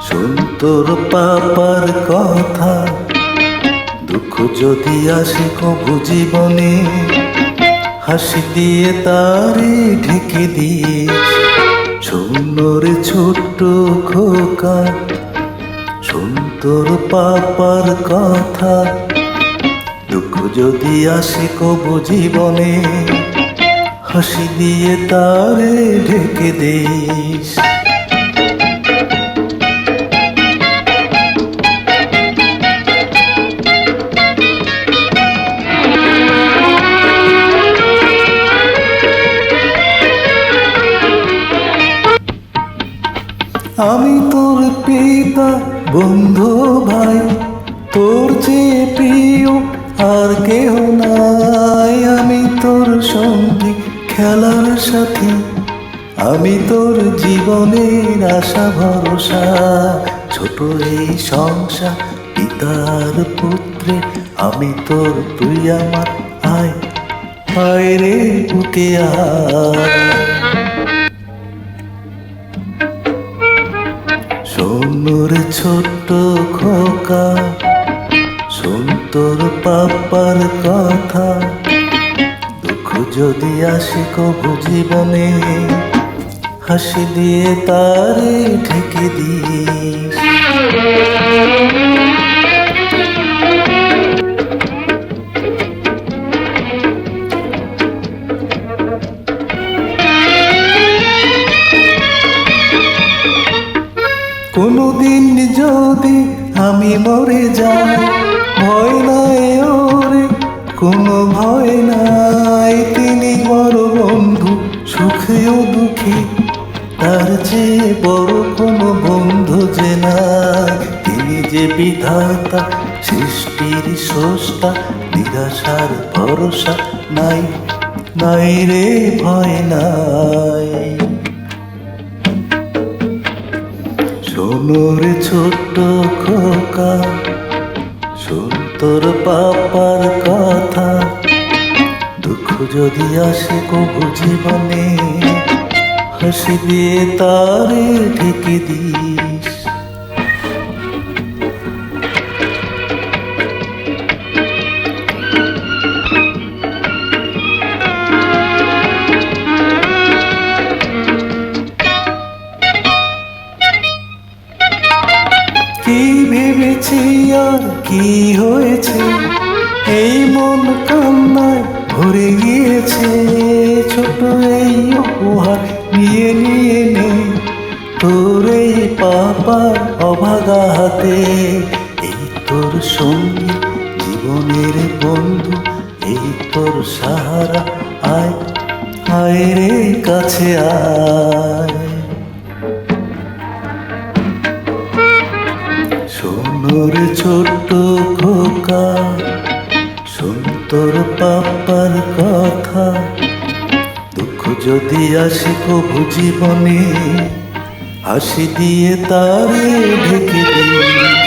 শোন তোর পাপার কথা, দুঃখ যদি আসে কবু জীবনে, হাসি দিয়ে তারে ঢেকে দিস। শোন রে ছোট্ট খোকা, শোন তোর পাপার কথা, দুঃখ যদি আসে কবু জীবনে, হাসি দিয়ে তারে ঢেকে দিস। আমি তোর পিতা, বন্ধু, ভাই, তোর চেয়ে প্রিয় আর কেহ নাই। আমি তোর সঙ্গী, খেলার সাথী, আমি তোর জীবনের আশা ভরসা। ছোট এই সংসার, পিতার পুত্রে, আমি তোর, তুই আমার, আয় আয় রে বুকে আয়। শোন রে ছোট্ট খোকা, শোন তোর পাপার কথা, দুঃখ যদি আসে কবু জীবনে, হাসি দিয়ে তারে ঢেকে দিস। কোনদিন যদি আমি মরে যাই, ভয় নাই ওরে, কোনো ভয় নাই। তিনি বড় বন্ধু, সুখে ও দুঃখে, তার চেয়ে বড় কোনো বন্ধু যে নাই। তিনি যে বিধাতা, সৃষ্টির স্রষ্টা, নিরাশার ভরসা নাই, নাই রে ভয় নাই। শোন রে ছোট্ট খোকা, শোন তোর পাপার কথা, দুঃখ যদি আসে কবু জীবনে, হাসি দিয়ে তারে ঢেকে দিস। কি ভেবেছি আর কি হয়েছে, এই মন কান্নায় ভরে গিয়েছে। ছোট এই উপহার নিয়ে নিয়ে নে, তোর এই পাপার অভাগা হাতে। এই তোর সঙ্গী, জীবনের বন্ধু, এই তোর সাহারা, আয় আয় রে কাছে আয়। শোন রে ছোট্ট খোকা, শোন তোর পাপার কথা, দুঃখ যদি আসে কবু জীবনে, হাসি দিয়ে তারে ঢেকে দিস।